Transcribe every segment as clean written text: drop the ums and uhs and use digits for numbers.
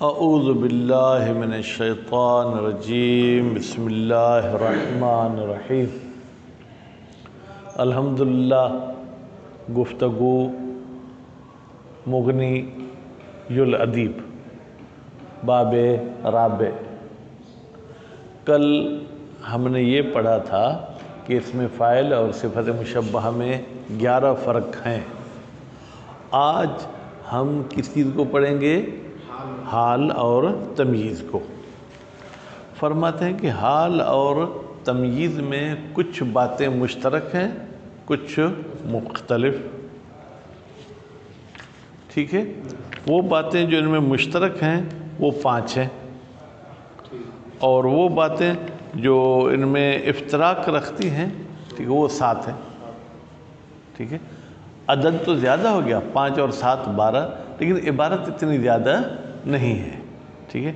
اعوذ باللہ من الشیطان الرجیم بسم اللہ الرحمن الرحیم الحمدللہ گفتگو مغنی الادیب باب رابع۔ کل ہم نے یہ پڑھا تھا کہ اس میں فاعل اور صفت مشبہہ میں 11 فرق ہیں۔ آج ہم کس چیز کو پڑھیں گے؟ حال اور تمییز کو۔ فرماتے ہیں کہ حال اور تمییز میں کچھ باتیں مشترک ہیں، کچھ مختلف۔ ٹھیک ہے، وہ باتیں جو ان میں مشترک ہیں وہ 5 ہیں، اور وہ باتیں جو ان میں افتراق رکھتی ہیں ٹھیک ہے وہ 7 ہیں۔ ٹھیک ہے، عدد تو زیادہ ہو گیا، 5 اور 7 12، لیکن عبارت اتنی زیادہ نہیں ہے۔ ٹھیک ہے،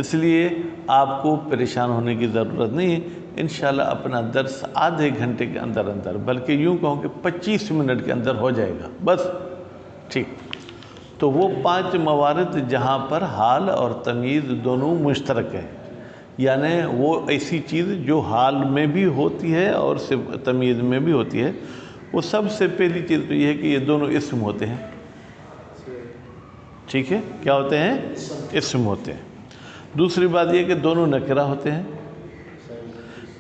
اس لیے آپ کو پریشان ہونے کی ضرورت نہیں ہے۔ انشاءاللہ اپنا درس آدھے گھنٹے کے اندر بلکہ یوں کہوں کہ 25 منٹ کے اندر ہو جائے گا بس۔ ٹھیک، تو وہ 5 موارد جہاں پر حال اور تمییز دونوں مشترک ہیں، یعنی وہ ایسی چیز جو حال میں بھی ہوتی ہے اور تمییز میں بھی ہوتی ہے۔ وہ سب سے پہلی چیز تو یہ ہے کہ یہ دونوں اسم ہوتے ہیں۔ ٹھیک ہے، کیا ہوتے ہیں؟ اسم ہوتے ہیں۔ دوسری بات یہ کہ دونوں نکرہ ہوتے ہیں۔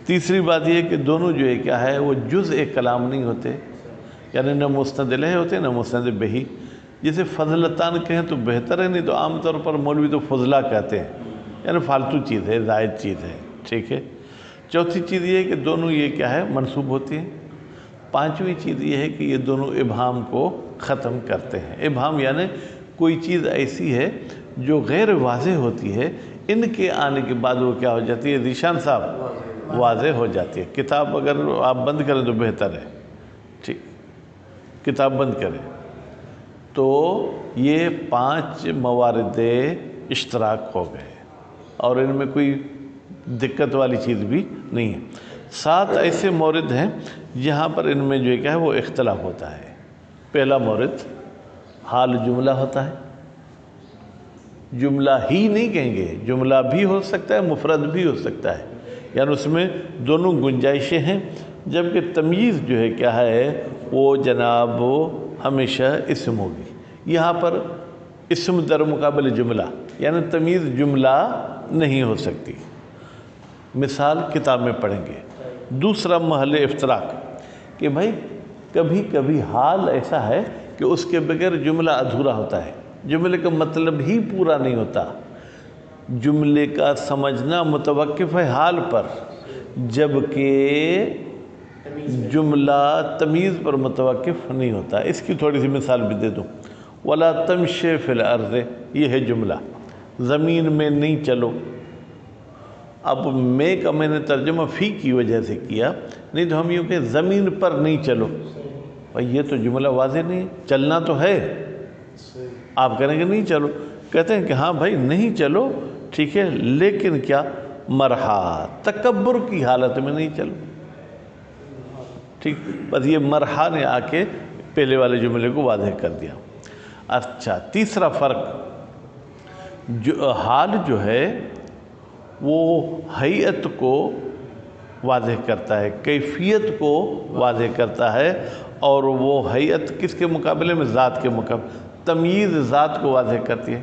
تیسری بات یہ کہ دونوں جو ہے کیا ہے وہ جزء کلام نہیں ہوتے، یعنی نہ مستند الیہ ہوتے نہ مستند بہی۔ جیسے فضلتان کہیں تو بہتر ہے، نہیں تو عام طور پر مولوی تو فضلہ کہتے ہیں، یعنی فالتو چیز ہے، زائد چیز ہے۔ ٹھیک ہے، چوتھی چیز یہ ہے کہ دونوں یہ کیا ہے منصوب ہوتی ہیں۔ پانچویں چیز یہ ہے کہ یہ دونوں ابہام کو ختم کرتے ہیں۔ ابہام یعنی کوئی چیز ایسی ہے جو غیر واضح ہوتی ہے، ان کے آنے کے بعد وہ کیا ہو جاتی ہے ذیشان صاحب؟ واضح ہو جاتی ہے۔ کتاب اگر آپ بند کریں تو بہتر ہے۔ ٹھیک، کتاب بند کریں تو یہ 5 موارد اشتراک ہو گئے، اور ان میں کوئی دقت والی چیز بھی نہیں ہے۔ 7 ایسے مورد ہیں جہاں پر ان میں جو کیا ہے وہ اختلاف ہوتا ہے۔ پہلا مورد حال جملہ ہوتا ہے۔ جملہ ہی نہیں کہیں گے، جملہ بھی ہو سکتا ہے، مفرد بھی ہو سکتا ہے، یعنی اس میں دونوں گنجائشیں ہیں۔ جبکہ تمییز جو ہے کیا ہے وہ جناب ہمیشہ اسم ہوگی۔ یہاں پر اسم در مقابل جملہ، یعنی تمییز جملہ نہیں ہو سکتی۔ مثال کتاب میں پڑھیں گے۔ دوسرا محل افتراق کہ بھائی کبھی کبھی حال ایسا ہے کہ اس کے بغیر جملہ ادھورا ہوتا ہے، جملے کا مطلب ہی پورا نہیں ہوتا۔ جملے کا سمجھنا متوقف ہے حال پر، جبکہ جملہ تمییز پر متوقف نہیں ہوتا۔ اس کی تھوڑی سی مثال بھی دے دوں۔ وَلَا تَمْشِ فِي الْأَرْضِ، یہ ہے جملہ، زمین میں نہیں چلو۔ اب میں کا میں نے ترجمہ فی کی وجہ سے کیا، نہیں تو ہم یوں کہ زمین پر نہیں چلو۔ بھائی یہ تو جملہ واضح نہیں ہے، چلنا تو ہے۔ آپ کہیں گے نہیں چلو، کہتے ہیں کہ ہاں بھائی نہیں چلو ٹھیک ہے، لیکن کیا مرحا تکبر کی حالت میں نہیں چلو۔ ٹھیک، بس یہ مرحا نے آ کے پہلے والے جملے کو واضح کر دیا۔ اچھا، تیسرا فرق، جو حال جو ہے وہ حیت کو واضح کرتا ہے، کیفیت کو واضح کرتا ہے، اور وہ حیت کس کے مقابلے میں؟ ذات کے مقابلے۔ تمییز ذات کو واضح کرتی ہے۔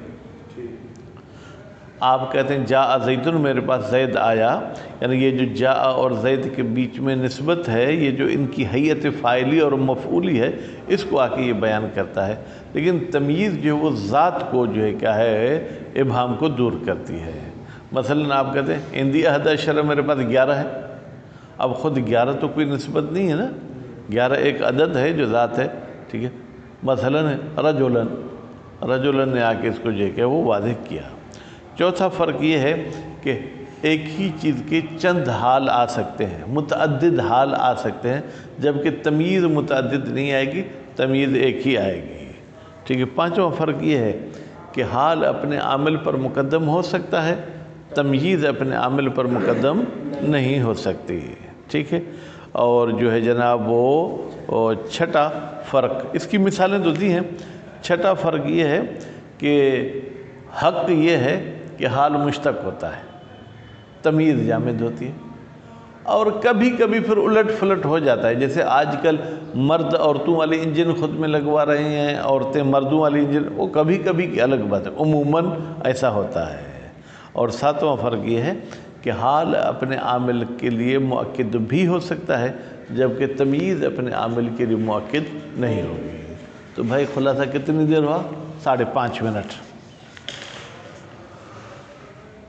آپ کہتے ہیں جاء زید، میرے پاس زید آیا، یعنی یہ جو جاء اور زید کے بیچ میں نسبت ہے، یہ جو ان کی حیت فاعلی اور مفعولی ہے، اس کو آ کے یہ بیان کرتا ہے۔ لیکن تمییز جو ہے وہ ذات کو جو ہے کیا ہے ابہام کو دور کرتی ہے۔ مثلا آپ کہتے ہیں عندی 11، میرے پاس 11 ہے۔ اب خود 11 تو کوئی نسبت نہیں ہے نا، 11 ایک عدد ہے جو ذات ہے۔ ٹھیک ہے، مثلا رجلن نے آ کے اس کو جو ہے کہ وہ واضح کیا۔ چوتھا فرق یہ ہے کہ ایک ہی چیز کے چند حال آ سکتے ہیں، متعدد حال آ سکتے ہیں، جبکہ تمییز متعدد نہیں آئے گی، تمییز ایک ہی آئے گی۔ ٹھیک ہے، پانچواں فرق یہ ہے کہ حال اپنے عامل پر مقدم ہو سکتا ہے، تمییز اپنے عامل پر مقدم نہیں ہو سکتی۔ ٹھیک ہے، اور جو ہے جناب وہ چھٹا فرق، اس کی مثالیں تو دی ہیں۔ چھٹا فرق یہ ہے کہ حق یہ ہے کہ حال مشتق ہوتا ہے، تمیز جامد ہوتی ہے، اور کبھی کبھی پھر الٹ پھلٹ ہو جاتا ہے، جیسے آج کل مرد عورتوں والی انجن خود میں لگوا رہے ہیں، عورتیں مردوں والی انجن، وہ کبھی کبھی کی الگ بات ہے، عموماً ایسا ہوتا ہے۔ اور ساتواں فرق یہ ہے کہ حال اپنے عامل کے لیے مؤکد بھی ہو سکتا ہے، جبکہ تمیز اپنے عامل کے لیے مؤکد نہیں ہوگی۔ تو بھائی خلاصہ کتنی دیر ہوا؟ 5.5 منٹ۔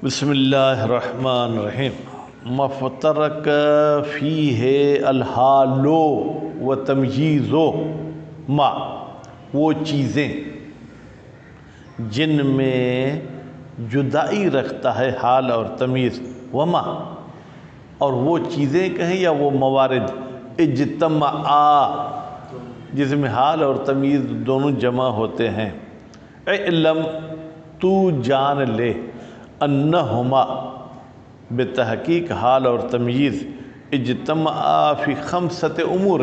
بسم اللہ الرحمن الرحیم۔ مفترق فیہ الحال و تمییز ما، وہ چیزیں جن میں جدائی رکھتا ہے حال اور تمیز، وما، اور وہ چیزیں کہیں یا وہ موارد اجتماعا جس میں حال اور تمیز دونوں جمع ہوتے ہیں۔ اعلم، تو جان لے، انہما، بتحقیق حال اور تمیز، اجتماعا فی 5 امور،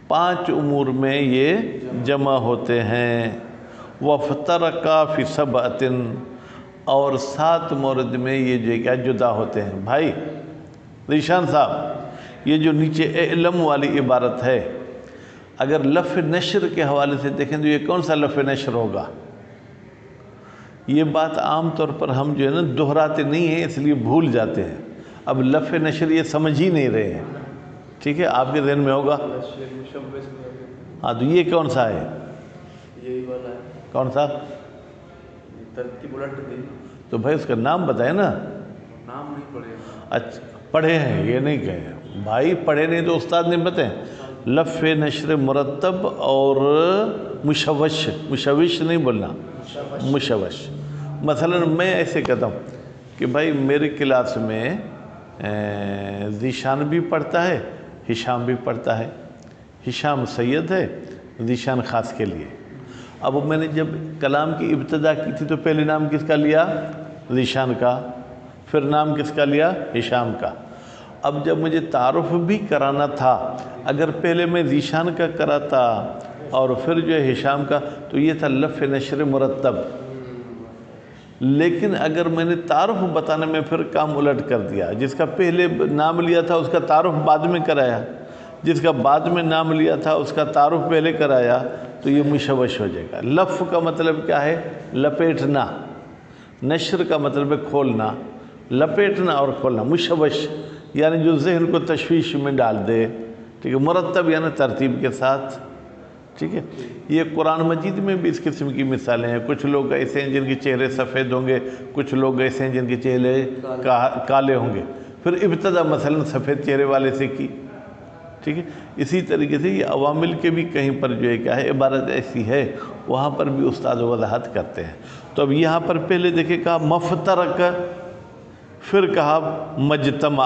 5 امور میں یہ جمع ہوتے ہیں۔ وافترقا فی 7، اور 7 مورد میں یہ جو کیا جدا ہوتے ہیں۔ بھائی ذیشان صاحب، یہ جو نیچے اعلم والی عبارت ہے، اگر لفظ نشر کے حوالے سے دیکھیں تو یہ کون سا لفظ نشر ہوگا؟ یہ بات عام طور پر ہم جو ہے نا دہراتے نہیں ہیں، اس لیے بھول جاتے ہیں۔ اب لفظ نشر یہ سمجھ ہی نہیں رہے ہیں، ٹھیک ہے؟ آپ کے ذہن میں ہوگا ہاں، تو یہ کون سا ہے؟ یہی والا ہے۔ کون سا؟ ترتیب الٹ دی۔ تو بھائی اس کا نام بتائیں نا۔ نام نہیں پڑھے۔ اچھا پڑھے ہیں، یہ نہیں کہے بھائی، پڑھے نہیں تو استاد نے بتائیں۔ لفظ نشر مرتب اور مشوش، مشوش نہیں بولنا، مشوش۔ مثلا میں ایسے کہتا ہوں کہ بھائی میری کلاس میں ذیشان بھی پڑھتا ہے، ہشام بھی پڑھتا ہے۔ ہشام سید ہے، ذیشان خاص کے لیے۔ اب میں نے جب کلام کی ابتدا کی تھی تو پہلے نام کس کا لیا؟ ذیشان کا، پھر نام کس کا لیا؟ ہشام کا۔ اب جب مجھے تعارف بھی کرانا تھا، اگر پہلے میں ذیشان کا کراتا اور پھر جو ہے ہشام کا، تو یہ تھا لفظ نشر مرتب۔ لیکن اگر میں نے تعارف بتانے میں پھر کام الٹ کر دیا، جس کا پہلے نام لیا تھا اس کا تعارف بعد میں کرایا، جس کا بعد میں نام لیا تھا اس کا تعارف پہلے کرایا، تو یہ مشوش ہو جائے گا۔ لف کا مطلب کیا ہے؟ لپیٹنا۔ نشر کا مطلب ہے کھولنا، لپیٹنا اور کھولنا۔ مشوش یعنی جو ذہن کو تشویش میں ڈال دے، ٹھیک ہے؟ مرتب یعنی ترتیب کے ساتھ، ٹھیک ہے؟ یہ قرآن مجید میں بھی اس قسم کی مثالیں ہیں۔ کچھ لوگ ایسے ہیں جن کے چہرے سفید ہوں گے، کچھ لوگ ایسے ہیں جن کے چہرے کالے ہوں گے، پھر ابتدا مثلا سفید چہرے والے سے کی، ٹھیک ہے؟ اسی طریقے سے یہ عوامل کے بھی کہیں پر جو ہے کیا ہے عبارت ایسی ہے، وہاں پر بھی استاد وضاحت کرتے ہیں۔ تو اب یہاں پر پہلے دیکھیں کہا مفترق، پھر کہا مجتمع،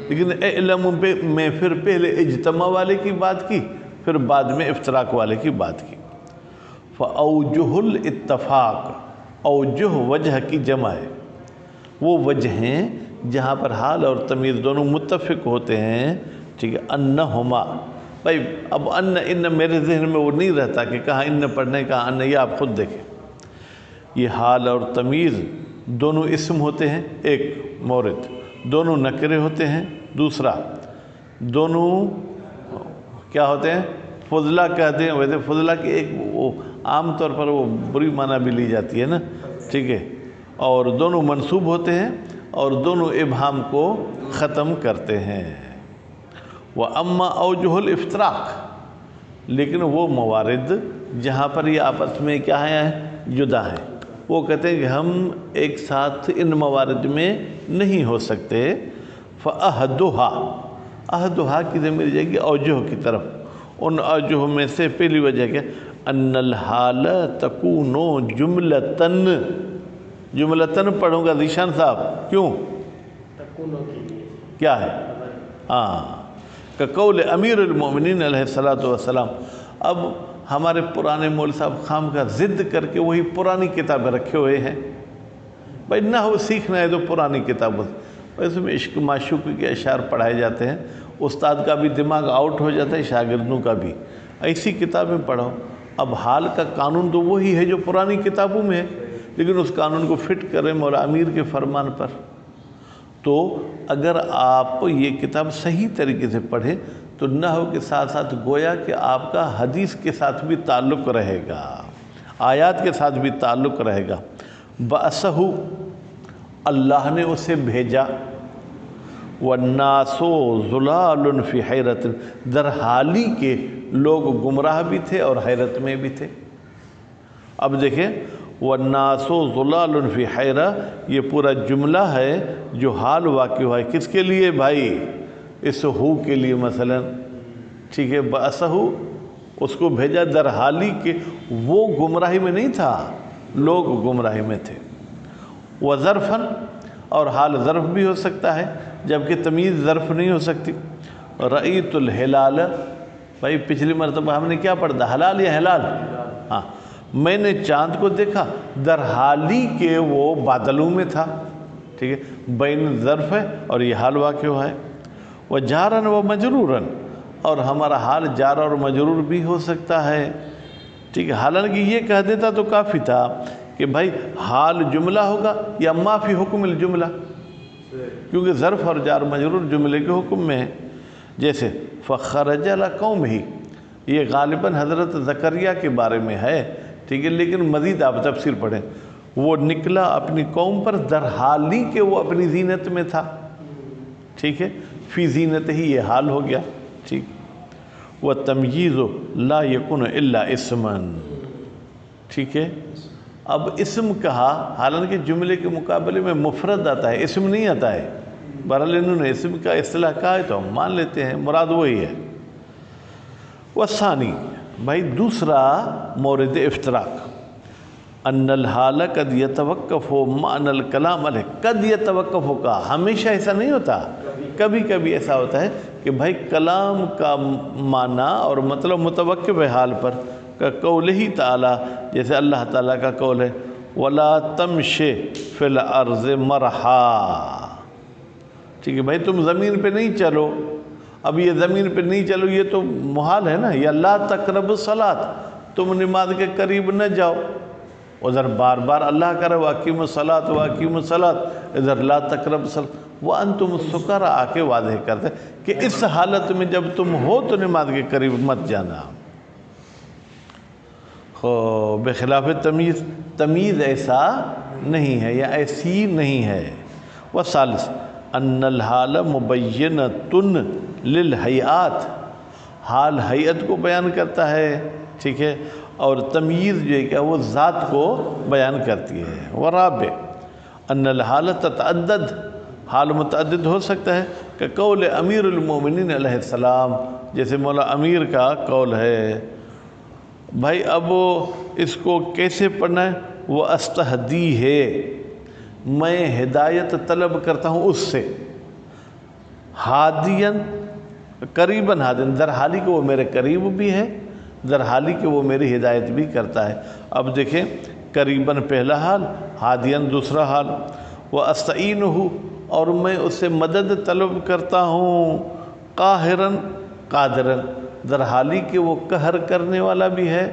لیکن اعلم میں پھر پہلے اجتماع والے کی بات کی، پھر بعد میں افتراق والے کی بات کی۔ فَأَوْجُهُ الاتفاق، اوجہ وجہ کی جمع ہے، وہ وجہ ہیں جہاں پر حال اور تمیز دونوں متفق ہوتے ہیں، ٹھیک ہے؟ انہما، بھائی اب ان میرے ذہن میں وہ نہیں رہتا کہ کہاں ان پڑھنے کہاں ان، یہ آپ خود دیکھیں۔ یہ حال اور تمیز دونوں اسم ہوتے ہیں، ایک مورد، دونوں نکرے ہوتے ہیں، دوسرا دونوں کیا ہوتے ہیں؟ فضلہ کہتے ہیں۔ ویسے فضلہ کی ایک وہ عام طور پر وہ بری معنی بھی لی جاتی ہے نا، ٹھیک ہے؟ اور دونوں منصوب ہوتے ہیں اور دونوں ابہام کو ختم کرتے ہیں۔ وَأَمَّا أَوْجُهُ الْإِفْتِرَاقِ، لیکن وہ موارد جہاں پر یہ آپس میں کیا ہے؟ جدا ہیں، وہ کہتے ہیں کہ ہم ایک ساتھ ان موارد میں نہیں ہو سکتے۔ فَأَحَدُهَا، احدها کی ضمیر جائے گی اوجہ کی طرف۔ ان اوجہ میں سے پہلی وجہ کیا؟ ان الحال تکون جملتن، جملتن پڑھوں گا ذیشان صاحب، کیوں؟ کیا ہے؟ کقول امیر المومنین علیہ السلام۔ اب ہمارے پرانے مول صاحب خام کا ضد کر کے وہی پرانی کتابیں رکھے ہوئے ہیں۔ بھائی نحو سیکھنا ہے تو پرانی کتابوں، اس میں عشق معشوق کے اشعار پڑھائے جاتے ہیں، استاد کا بھی دماغ آؤٹ ہو جاتا ہے، شاگردوں کا بھی۔ ایسی کتابیں پڑھو۔ اب حال کا قانون تو وہی ہے جو پرانی کتابوں میں ہے، لیکن اس قانون کو فٹ کریں مولا امیر کے فرمان پر. تو اگر آپ یہ کتاب صحیح طریقے سے پڑھیں تو نحو کے ساتھ ساتھ گویا کہ آپ کا حدیث کے ساتھ بھی تعلق رہے گا، آیات کے ساتھ بھی تعلق رہے گا. بَأَسَہُ اللہ نے اسے بھیجا، وَالنَّاسُ ظُلَالٌ فِي حَيْرَةٍ در حالی کے لوگ گمراہ بھی تھے اور حیرت میں بھی تھے. اب دیکھیں وَالنَّاسُ ظُلَالٌ فِي حَيْرَةٍ یہ پورا جملہ ہے جو حال واقع ہوا ہے کس کے لیے بھائی؟ اس ہو کے لیے مثلا، ٹھیک ہے. بَأَسَہُ اس کو بھیجا در حالی کہ وہ گمراہی میں نہیں تھا، لوگ گمراہی میں تھے. وَظَرْفًا اور حال ظرف بھی ہو سکتا ہے جبکہ تمیز ظرف نہیں ہو سکتی. رأیت الہلال بھائی پچھلی مرتبہ ہم نے کیا پڑھا تھا، حلال یا ہلال؟ ہاں، میں نے چاند کو دیکھا در حالی کہ وہ بادلوں میں تھا، ٹھیک ہے. بین ظرف ہے اور یہ حال واقع ہوا ہے. وجارن و مجرورن اور ہمارا حال جار اور مجرور بھی ہو سکتا ہے، ٹھیک ہے. حالانکہ یہ کہہ دیتا تو کافی تھا کہ بھائی حال جملہ ہوگا یا ما فی حکم الجملہ، کیونکہ ظرف اور جار مجرور جملے کے حکم میں ہے. جیسے فخرج علی قومہ یہ غالباً حضرت زکریا کے بارے میں ہے، ٹھیک ہے، لیکن مزید آپ تفسیر پڑھیں. وہ نکلا اپنی قوم پر در حالی کہ وہ اپنی زینت میں تھا، ٹھیک ہے. فی زینت ہی یہ حال ہو گیا، ٹھیک. وَالتَّمْيِيزُ لَا يَكُنُ إِلَّا اسْمًا ٹھیک ہے. اب اسم کہا حالانکہ جملے کے مقابلے میں مفرد آتا ہے، اسم نہیں آتا ہے. بہرحال انہوں نے اسم کا اصطلاح کہا ہے تو ہم مان لیتے ہیں، مراد وہی ہے. والثانی بھائی دوسرا مورد افتراق ان الحال قد یتوقف معنی الکلام علیہ. قد یتوقف کا ہمیشہ ایسا نہیں ہوتا، کبھی کبھی ایسا ہوتا ہے کہ بھائی کلام کا معنی اور مطلب متوقف ہے حال پر. کا قول ہی تعالیٰ جیسے اللہ تعالیٰ کا قول ہے وَلَا تَمْشِ فِي الْأَرْضِ مَرْحًا ٹھیک ہے. بھائی تم زمین پہ نہیں چلو. اب یہ زمین پہ نہیں چلو یہ تو محال ہے نا. یا لا تقربوا الصلاۃ تم نماز کے قریب نہ جاؤ. ادھر بار بار اللہ کہہ رہا واقیموا الصلاۃ واقیموا الصلاۃ، ادھر لا تقربوا الصلاۃ وانتم سکارا آ کے واضح کرتے کہ اس حالت میں جب تم ہو تو نماز کے قریب مت جانا. بخلاف تمیز، تمیز ایسا نہیں ہے یا ایسی نہیں ہے. والثالث ان الحال مبینۃ للہیئات حال حیت کو بیان کرتا ہے، ٹھیک ہے، اور تمیز جو ہے کہ وہ ذات کو بیان کرتی ہے. ورابع ان الحال تتعدد حال متعدد ہو سکتا ہے کہ قول امیر المومنین علیہ السلام جیسے مولا امیر کا قول ہے. بھائی اب اس کو کیسے پڑھنا ہے؟ وہ استہدی ہے میں ہدایت طلب کرتا ہوں اس سے، ہادین قریباً ہادین در حالی کہ وہ میرے قریب بھی ہے، در حالی کہ وہ میری ہدایت بھی کرتا ہے. اب دیکھیں قریباً پہلا حال، ہادین دوسرا حال. وہ استعینہ اور میں اس سے مدد طلب کرتا ہوں، قاہراً قادراً در حالی کہ وہ قہر کرنے والا بھی ہے،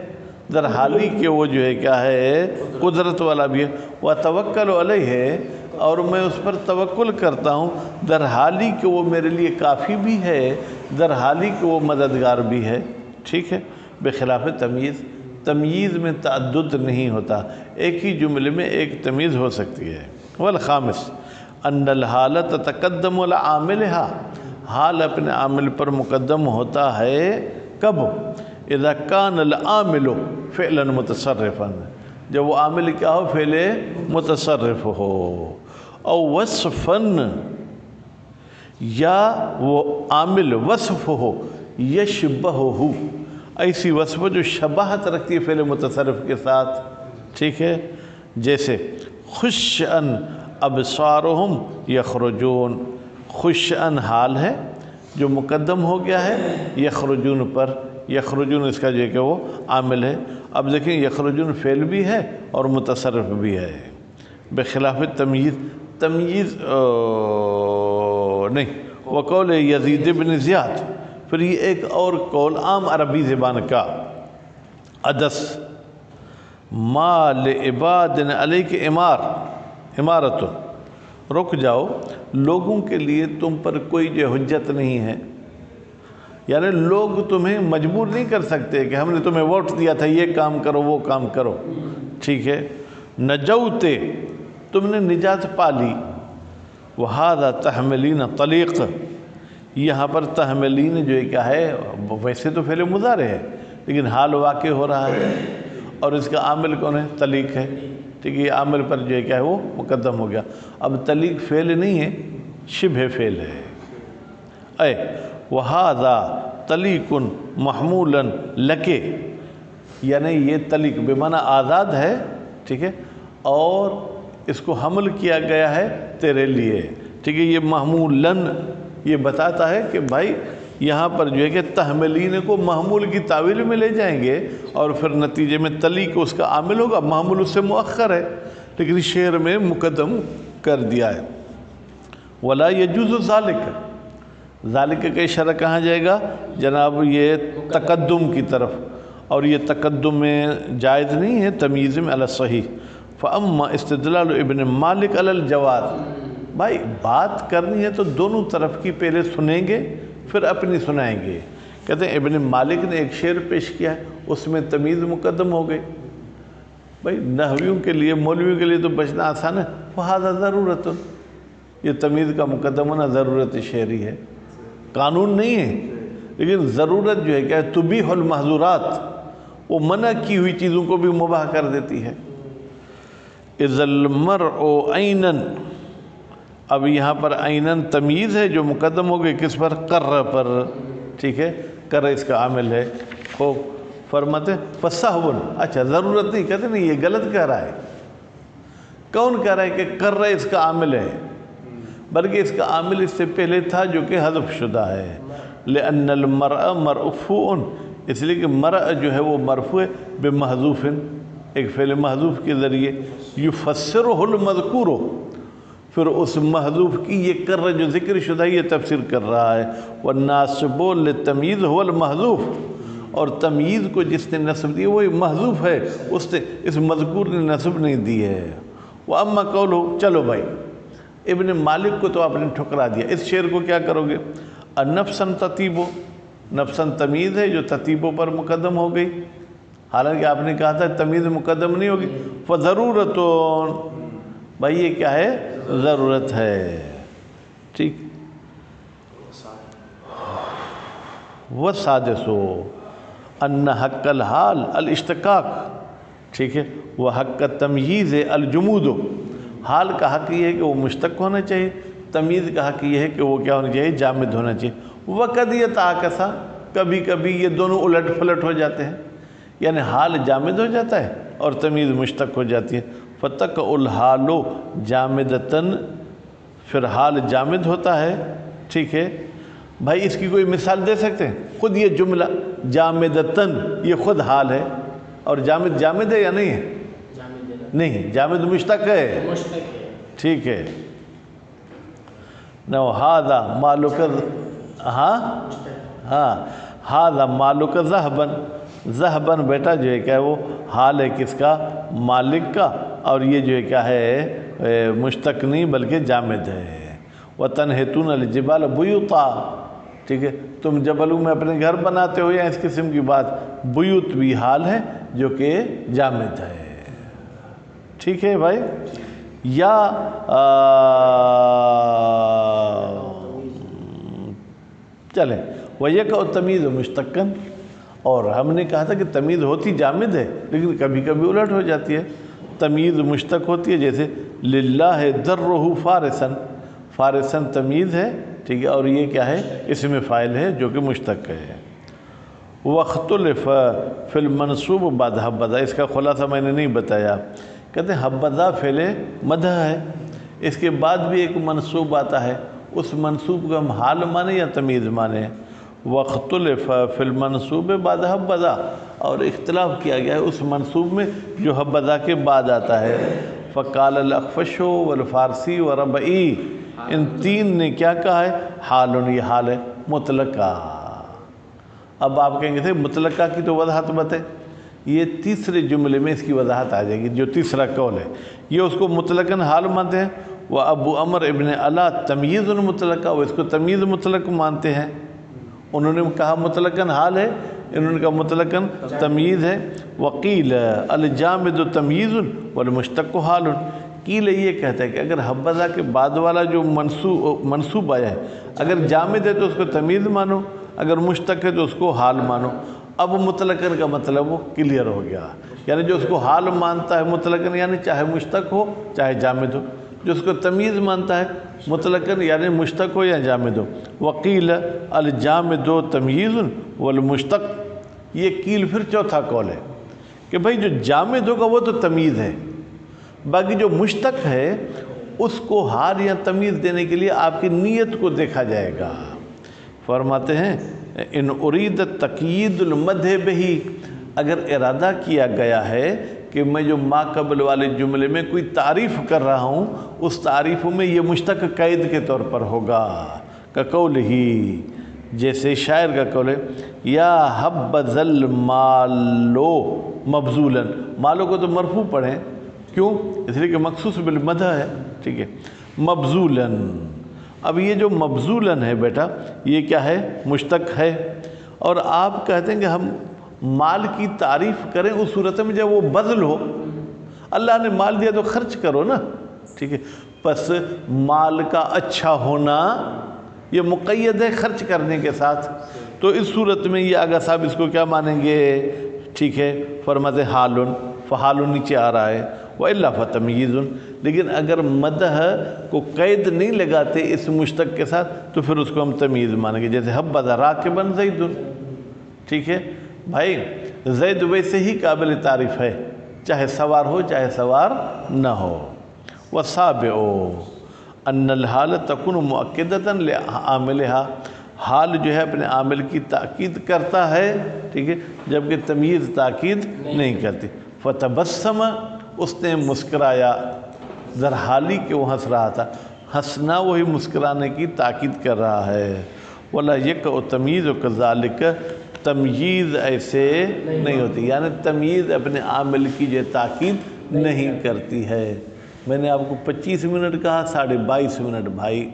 در حالی کہ وہ جو ہے کیا ہے قدرت والا بھی ہے. وَتَوَكَّلُ عَلَيْهِ اور میں اس پر توکل کرتا ہوں در حالی کہ وہ میرے لیے کافی بھی ہے، در حالی کہ وہ مددگار بھی ہے، ٹھیک ہے. بخلاف تمیز، تمیز میں تعدد نہیں ہوتا، ایک ہی جملے میں ایک تمیز ہو سکتی ہے. والخامس ان الحال تتقدم علی عاملها حال اپنے عامل پر مقدم ہوتا ہے کب؟ اذا کان العامل فعلا متصرفا جب وہ عامل کیا ہو فعل متصرف ہو، او وصفا یا وہ عامل وصف ہو یشبہہ ایسی وصف جو شباہت رکھتی ہے فعل متصرف کے ساتھ، ٹھیک ہے. جیسے خوش ان ابصارہم یخرجون، خوش ان حال ہے جو مقدم ہو گیا ہے یخرجون پر، یخرجون اس کا جو ہے کہ وہ عامل ہے. اب دیکھیں یخرجون فعل بھی ہے اور متصرف بھی ہے. بخلاف تمیز، تمیز نہیں. وقول یزید بن زیاد پھر یہ ایک اور قول عام عربی زبان کا عدس ما لعباد علیک امارت، رک جاؤ، لوگوں کے لیے تم پر کوئی جو حجت نہیں ہے، یعنی لوگ تمہیں مجبور نہیں کر سکتے کہ ہم نے تمہیں ووٹ دیا تھا یہ کام کرو وہ کام کرو، ٹھیک ہے، نجوتے، تم نے نجات پا لی، وہذا تحملین طلیق، یہاں پر تحملین جو ہے کیا ہے، ویسے تو فعل مضارع ہے لیکن حال واقع ہو رہا ہے، اور اس کا عامل کون ہے؟ طلیق ہے، ٹھیک ہے، یہ عامل پر جو ہے کیا ہے وہ مقدم ہو گیا۔ اب طلیق فعل نہیں ہے، شبہ فعل ہے۔ اے وہذا طلیق محمولا لکے، یعنی یہ طلیق بمعنی آزاد ہے، ٹھیک ہے، اور اس کو حمل کیا گیا ہے تیرے لیے، ٹھیک ہے۔ یہ محمولن یہ بتاتا ہے کہ بھائی یہاں پر جو ہے کہ تحملین کو محمول کی تعویل میں لے جائیں گے اور پھر نتیجے میں طلیق اس کا عامل ہوگا، محمول اس سے مؤخر ہے لیکن شعر میں مقدم کر دیا ہے۔ ولا یجوز ذالک کا اشارہ کہاں جائے گا جناب؟ یہ تقدم کی طرف، اور یہ تقدم میں جائز نہیں ہے، تمیز میں علی الصحیح۔ فاما استدلال ابن مالک علی الجواز، بھائی بات کرنی ہے تو دونوں طرف کی پہلے سنیں گے پھر اپنی سنائیں گے۔ کہتے ہیں ابن مالک نے ایک شعر پیش کیا ہے، اس میں تمیز مقدم ہو گئی، بھائی نحویوں کے لیے مولویوں کے لیے تو بچنا آسان ہے، فہذا ضرورت، یہ تمیز کا مقدم ہونا ضرورت شعری ہے، قانون نہیں ہے، لیکن ضرورت جو ہے کیا ہے تبیح المحظورات، وہ منع کی ہوئی چیزوں کو بھی مباح کر دیتی ہے۔ اذا المرء عینا، اب یہاں پر عیناً تمیز ہے جو مقدم ہو گئی کس پر؟ قرر پر، ٹھیک ہے، قرر اس کا عامل ہے۔ خوب فرماتے فصحبن، اچھا ضرورت نہیں، کہتے نہیں یہ غلط کہہ رہا ہے، کون کہہ رہا ہے کہ قرر اس کا عامل ہے؟ بلکہ اس کا عامل اس سے پہلے تھا جو کہ حذف شدہ ہے، لأن المرء مرفوع، اس لیے کہ مرء جو ہے وہ مرفوع ہے بمحذوف، ایک فعل محذوف کے ذریعے، یفسرہ المذکور، پھر اس محذوف کی یہ کر جو ذکر شدہ یہ تفسیر کر رہا ہے۔ والناسب للتمییز هو المحذوف، اور تمییز کو جس نے نصب دی وہی محذوف ہے، اس نے اس مذکور نے نصب نہیں دی ہے۔ وَأَمَّا قَوْلُهُ، چلو بھائی ابن مالک کو تو آپ نے ٹھکرا دیا، اس شعر کو کیا کرو گے؟ النفسن تطیبو، نفسن تمیز ہے جو تطیبو پر مقدم ہو گئی، حالانکہ آپ نے کہا تھا تمیز مقدم نہیں ہوگی۔ فضرورتون، بھائی یہ کیا ہے؟ ضرورت ہے، ٹھیک۔ وَالسَّادِسُ أَنَّ حَقَّ الْحَالِ الْاشْتِقَاقِ، ٹھیک ہے، وَحَقَّ التَّمْیِیزِ الْجُمُودُ، حال کا حق یہ ہے کہ وہ مشتق ہونا چاہیے، تمیز کا حق یہ ہے کہ وہ کیا ہونا چاہیے؟ جامد ہونا چاہیے۔ وَقَدْ يَتَعَاكَسَ، کبھی کبھی یہ دونوں الٹ پھلٹ ہو جاتے ہیں، یعنی حال جامد ہو جاتا ہے اور تمیز مشتق ہو جاتی ہے۔ فَتَقَعُ الْحَالُ جَامِدَةً، پھر حال جامد ہوتا ہے، ٹھیک ہے۔ بھائی اس کی کوئی مثال دے سکتے ہیں؟ خود یہ جملہ جامدتاً یہ خود حال ہے، اور جامد جامد ہے یا نہیں ہے؟ نہیں، جامد مشتق ہے، ٹھیک ہے۔ نو ہاذا مالک، ہاں ہاذا مالک ذہبن، ذہبن بیٹا جو ہے کیا ہے وہ حال ہے کس کا؟ مالک کا، اور یہ جو ہے کیا ہے مشتق نہیں بلکہ جامد ہے۔ وَتَنْحِتُونَ الْجِبَالَ بُيُوتًا، ٹھیک ہے، تم جبلوں میں اپنے گھر بناتے ہو، یا اس قسم کی بات، بیوت بھی حال ہے جو کہ جامد ہے، ٹھیک ہے بھائی۔ یا چلیں وَيَقَعُ التَّمْیِیزُ مُشْتَقًّا، اور ہم نے کہا تھا کہ تمیز ہوتی جامد ہے لیکن کبھی کبھی الٹ ہو جاتی ہے، تمیز مشتق ہوتی ہے، جیسے للہ درہ فارسن، فارسن تمیز ہے، ٹھیک ہے، اور یہ کیا ہے؟ اسم فاعل ہے جو کہ مشتق ہے۔ وَاخْتُلِفَ فِي الْمَنْصُوبِ بَعْدَ حَبَّذَا، اس کا خلاصہ میں نے نہیں بتایا، کہتے ہیں حبذا فعل مدح ہے، اس کے بعد بھی ایک منصوب آتا ہے، اس منصوب کو ہم حال مانے یا تمیز مانے؟ وَاخْتُلِفَ فِي الْمَنْصُوبِ بَعْدَ حَبَّذَا، اور اختلاف کیا گیا ہے اس منصوب میں جو حبذا کے بعد آتا ہے۔ فَقَالَ الْأَخْفَشُ وَالْفَارْسِي وَرَبَعِي، ان تین نے کیا کہا ہے؟ حالٌ، یہ حال ہے مطلقہ۔ اب آپ کہیں گے تھے مطلقہ کی تو وضاحت بتے یہ تیسرے جملے میں اس کی وضاحت آ جائے گی. جو تیسرا قول ہے یہ اس کو مطلقاً حال مانتے ہیں. وہ ابو عمر ابن علا تمییز مطلقہ، وہ اس کو تمییز مطلق مانتے ہیں. انہوں نے کہا مطلقاً حال ہے، انہوں نے کہا مطلقاً تمییز ہے. وقیل الجامد تمییز والمشتق حال. قیل یہ کہتا ہے کہ اگر حبذا کے بعد والا جو منصوب آیا ہے اگر جامد ہے تو اس کو تمییز مانو، اگر مشتق ہے تو اس کو حال مانو. اب مطلقاً کا مطلب وہ کلیئر ہو گیا، یعنی جو اس کو حال مانتا ہے مطلقاً یعنی چاہے مشتق ہو چاہے جامد ہو، جو اس کو تمییز مانتا ہے مطلقاً یعنی مشتق ہو یا جامد ہو. وقیل الجامد تمییز والمشتق. یہ قیل پھر چوتھا قول ہے کہ بھائی جو جامد ہوگا وہ تو تمییز ہے، باقی جو مشتق ہے اس کو حال یا تمییز دینے کے لیے آپ کی نیت کو دیکھا جائے گا. فرماتے ہیں ان ارید تقیید المدح بہی، اگر ارادہ کیا گیا ہے کہ میں جو ما قبل والے جملے میں کوئی تعریف کر رہا ہوں اس تعریف میں یہ مشتق قید کے طور پر ہوگا. کا قول ہی جیسے شاعر کا قول ہے یا حبذ المالو مبذولا. مالو کو تو مرفوع پڑھیں، کیوں؟ اس لیے کہ مخصوص بالمدح ہے. ٹھیک ہے، مبذولا. اب یہ جو مبذولاً ہے بیٹا یہ کیا ہے؟ مشتق ہے. اور آپ کہتے ہیں کہ ہم مال کی تعریف کریں اس صورت میں جب وہ بذل ہو. اللہ نے مال دیا تو خرچ کرو نا. ٹھیک ہے، پس مال کا اچھا ہونا یہ مقید ہے خرچ کرنے کے ساتھ. تو اس صورت میں یہ آگا صاحب اس کو کیا مانیں گے؟ ٹھیک ہے، فرماتے حالن، فحال نیچے آ رہا ہے. وَإِلَّا فَتَمْيِيزٌ. لیکن اگر مدح کو قید نہیں لگاتے اس مشتق کے ساتھ تو پھر اس کو ہم تمییز مانیں گے. جیسے حبذ راکباً زید. ٹھیک ہے بھائی، زید ویسے ہی قابل تعریف ہے چاہے سوار ہو چاہے سوار نہ ہو. وَالسَّابِعُ أَنَّ الْحَالَ تَكُونُ مُؤَكِّدَةً لِعَامِلِهَا. حال جو ہے اپنے عامل کی تاکید کرتا ہے، ٹھیک ہے، جبکہ تمییز تاکید نہیں کرتی. فَتَبَسَّمَ، اس نے مسکرایا. ذرا حالی کہ وہ ہنس رہا تھا، ہنسنا وہی مسکرانے کی تاکید کر رہا ہے. وَلَا يَقَعُ تَمْيِيزُ كَذَلِكَ. تمییز ایسے نہیں ہوتی، یعنی تمییز اپنے عامل کی جو تاکید نہیں کرتی ہے. میں نے آپ کو 25 منٹ کہا، 22.5 منٹ بھائی.